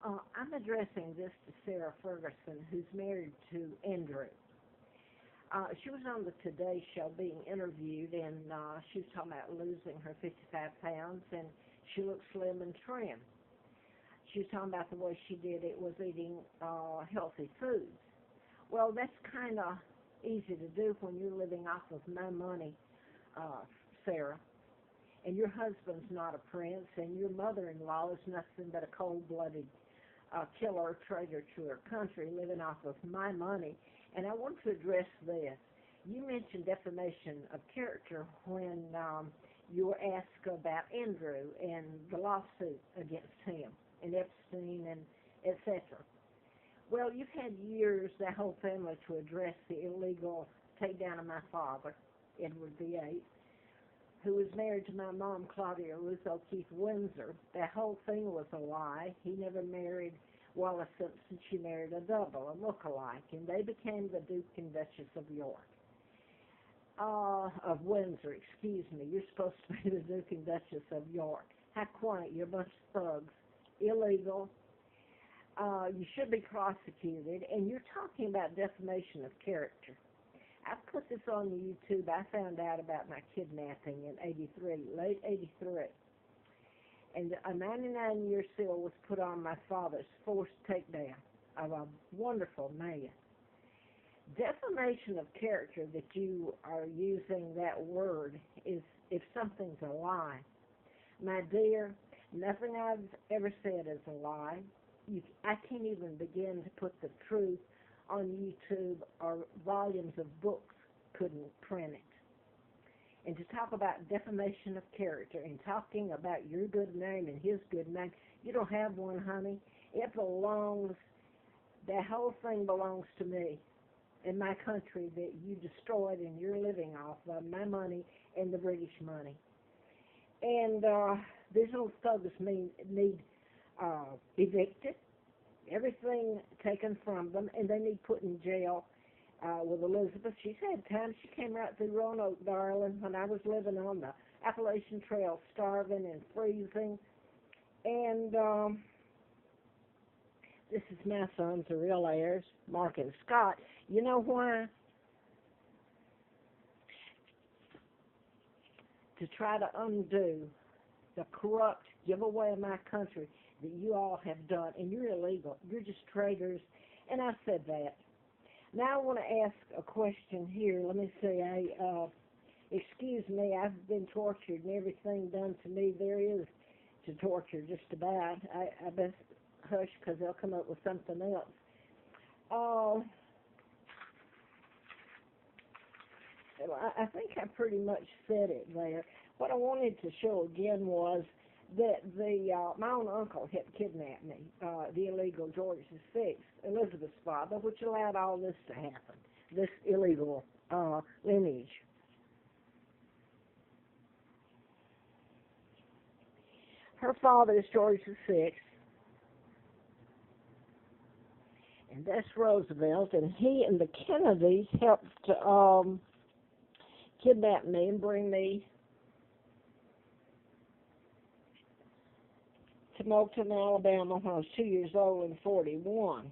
I'm addressing this to Sarah Ferguson, who's married to Andrew. She was on the Today Show being interviewed, and she was talking about losing her 55 pounds, and she looked slim and trim. She was talking about the way she did it was eating healthy foods. Well, that's kind of easy to do when you're living off of my money, Sarah. And your husband's not a prince, and your mother-in-law is nothing but a cold-blooded killer, traitor to her country, living off of my money. And I want to address this. You mentioned defamation of character when you were asked about Andrew and the lawsuit against him, and Epstein, and etc. Well, you've had years, that whole family, to address the illegal takedown of my father, Edward VIII, who was married to my mom, Claudia Ruth O'Keefe Windsor. That whole thing was a lie. He never married Wallace Simpson. She married a double, a look-alike, and they became the Duke and Duchess of York. Of Windsor, excuse me. You're supposed to be the Duke and Duchess of York. How quaint. You're a bunch of thugs. Illegal. You should be prosecuted, and you're talking about defamation of character. I put this on YouTube. I found out about my kidnapping in '83, late '83. And a 99-year seal was put on my father's forced takedown of a wonderful man. Defamation of character, that you are using that word, is if something's a lie. My dear, nothing I've ever said is a lie. I can't even begin to put the truth on YouTube, or volumes of books couldn't print it. And to talk about defamation of character and talking about your good name and his good name, you don't have one, honey. It belongs, that whole thing belongs to me in my country that you destroyed, and you're living off of my money and the British money. And these little thugs need evicted, everything taken from them, and they need put in jail with Elizabeth. She's had time. She came right through Roanoke, darling, when I was living on the Appalachian Trail, starving and freezing. And this is my sons, the real heirs, Mark and Scott. You know why? To try to undo the corrupt giveaway of my country that you all have done, and you're illegal. You're just traitors, and I said that. Now I want to ask a question here. Let me see. Excuse me, I've been tortured, and everything done to me there is to torture, just about. I best hush, because they'll come up with something else. I think I pretty much said it there. What I wanted to show again was that my own uncle had kidnapped me, the illegal George VI, Elizabeth's father, which allowed all this to happen, this illegal lineage. Her father is George VI, and that's Roosevelt, and he and the Kennedys helped kidnap me and bring me to Moulton, Alabama, when I was 2 years old in '41,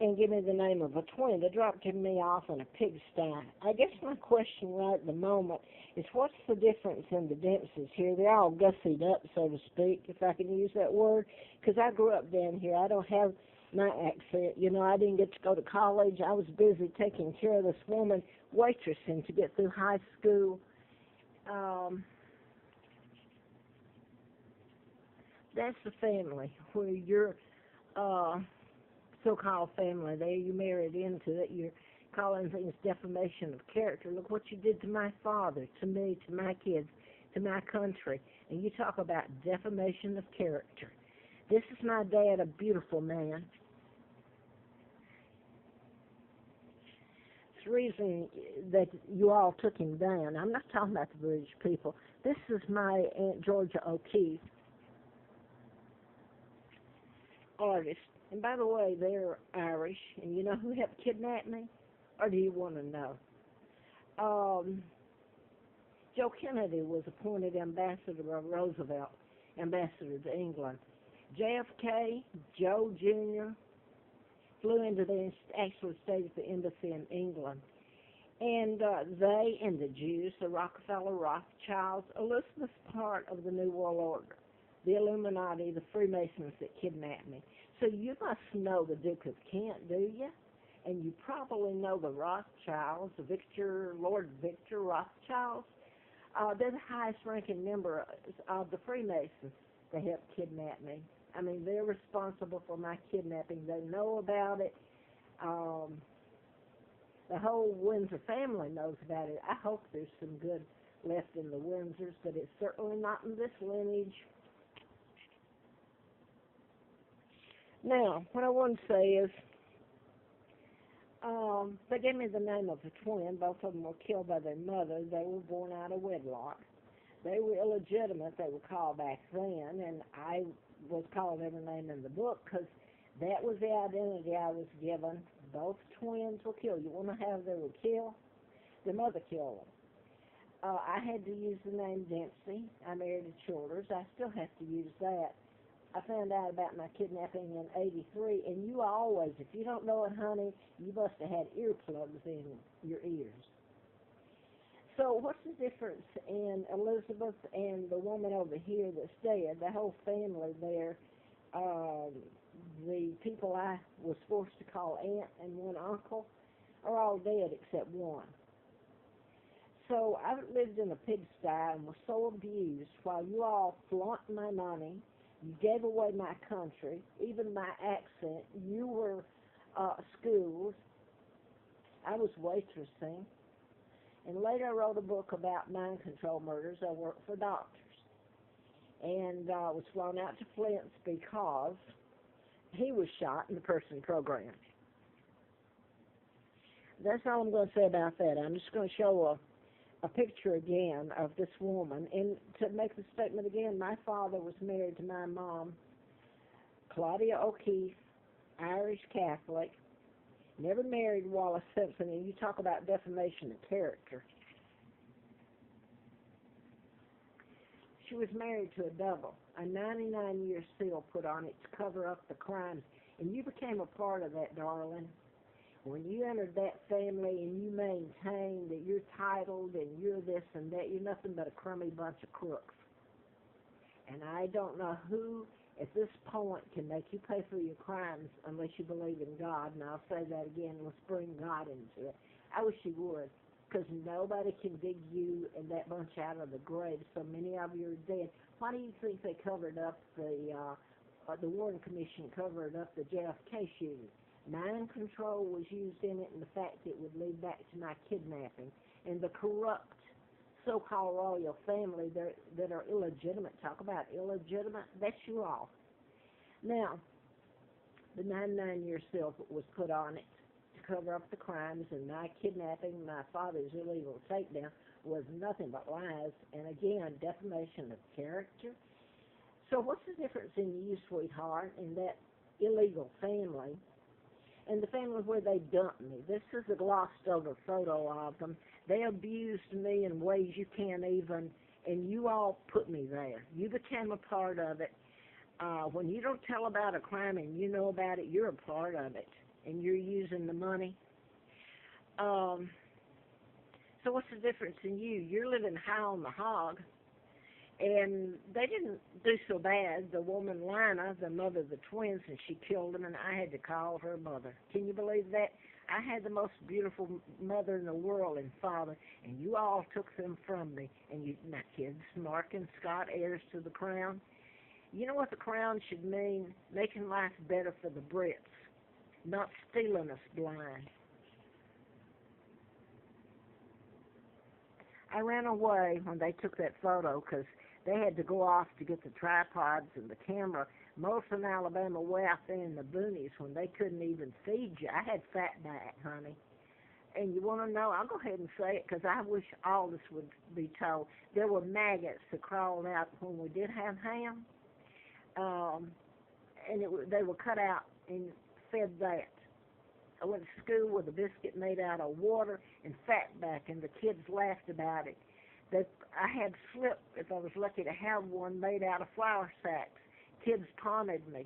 and give me the name of a twin. They dropped me off in a pigsty. I guess my question right at the moment is, what's the difference in the Dempseys here? They're all gussied up, so to speak, if I can use that word, because I grew up down here. I don't have my accent. You know, I didn't get to go to college. I was busy taking care of this woman waitressing to get through high school. That's the family where your so-called family there, you married into it. You're calling things defamation of character. Look what you did to my father, to me, to my kids, to my country. And you talk about defamation of character. This is my dad, a beautiful man. It's the reason that you all took him down. I'm not talking about the British people. This is my Aunt Georgia O'Keefe, artist. And by the way, they're Irish. And you know who helped kidnap me? Or do you want to know? Joe Kennedy was appointed ambassador of Roosevelt, ambassador to England. JFK, Joe Jr., flew into the, actually stayed at the embassy in England. And they and the Jews, the Rockefeller Rothschilds, Elizabeth's part of the New World Order, the Illuminati, the Freemasons that kidnapped me. So you must know the Duke of Kent, do you? And you probably know the Rothschilds, Lord Victor Rothschilds. They're the highest ranking member of the Freemasons that helped kidnap me. I mean, they're responsible for my kidnapping. They know about it. The whole Windsor family knows about it. I hope there's some good left in the Windsors, but it's certainly not in this lineage. Now, what I want to say is, they gave me the name of the twin. Both of them were killed by their mother. They were born out of wedlock. They were illegitimate, they were called back then, and I was called every name in the book because that was the identity I was given. Both twins were killed. You want to have they were killed? Their mother killed them. I had to use the name Dempsey. I married a Childers. I still have to use that. I found out about my kidnapping in '83, and you always, if you don't know it, honey, you must have had earplugs in your ears. So what's the difference in Elizabeth and the woman over here that's dead, the whole family there, the people I was forced to call aunt and one uncle are all dead except one. So I lived in a pigsty and was so abused while you all flaunt my money, you gave away my country, even my accent, you were schools, I was waitressing. And later I wrote a book about mind control murders. I worked for doctors. And was flown out to Flint's because he was shot in the person program. That's all I'm going to say about that. I'm just going to show a picture again of this woman. And to make the statement again, my father was married to my mom, Claudia O'Keefe, Irish Catholic. Never married Wallace Simpson, and you talk about defamation of character. She was married to a double, a 99-year seal put on it to cover up the crimes, and you became a part of that, darling. When you entered that family and you maintained that you're titled and you're this and that, you're nothing but a crummy bunch of crooks. And I don't know who at this point can make you pay for your crimes unless you believe in God. And I'll say that again, let's bring God into it. I wish you would, because nobody can dig you and that bunch out of the grave. So many of you are dead. Why do you think they covered up the Warren Commission covered up the JFK shooting? Mind control was used in it, and the fact it would lead back to my kidnapping. And the corrupt so-called royal family that are illegitimate. Talk about illegitimate. That's you all. Now, the 99-year seal was put on it to cover up the crimes, and my kidnapping, my father's illegal takedown, was nothing but lies, and again, defamation of character. So what's the difference in you, sweetheart, and that illegal family, and the family where they dumped me? This is a glossed-over photo of them. They abused me in ways you can't even, and you all put me there. You became a part of it. When you don't tell about a crime and you know about it, you're a part of it, and you're using the money. So what's the difference in you? You're living high on the hog, and they didn't do so bad. The woman, Lina, the mother of the twins, and she killed them, and I had to call her mother. Can you believe that? I had the most beautiful mother in the world and father, and you all took them from me. And you, my kids, Mark and Scott, heirs to the crown. You know what the crown should mean? Making life better for the Brits, not stealing us blind. I ran away when they took that photo because they had to go off to get the tripods and the camera. Moulton, Alabama, way out there in the boonies when they couldn't even feed you. I had fat back, honey. And you want to know, I'll go ahead and say it because I wish all this would be told. There were maggots that crawled out when we did have ham. And they were cut out and fed that. I went to school with a biscuit made out of water and fatback, and the kids laughed about it. That I had slip, if I was lucky to have one, made out of flour sacks. kids taunted me.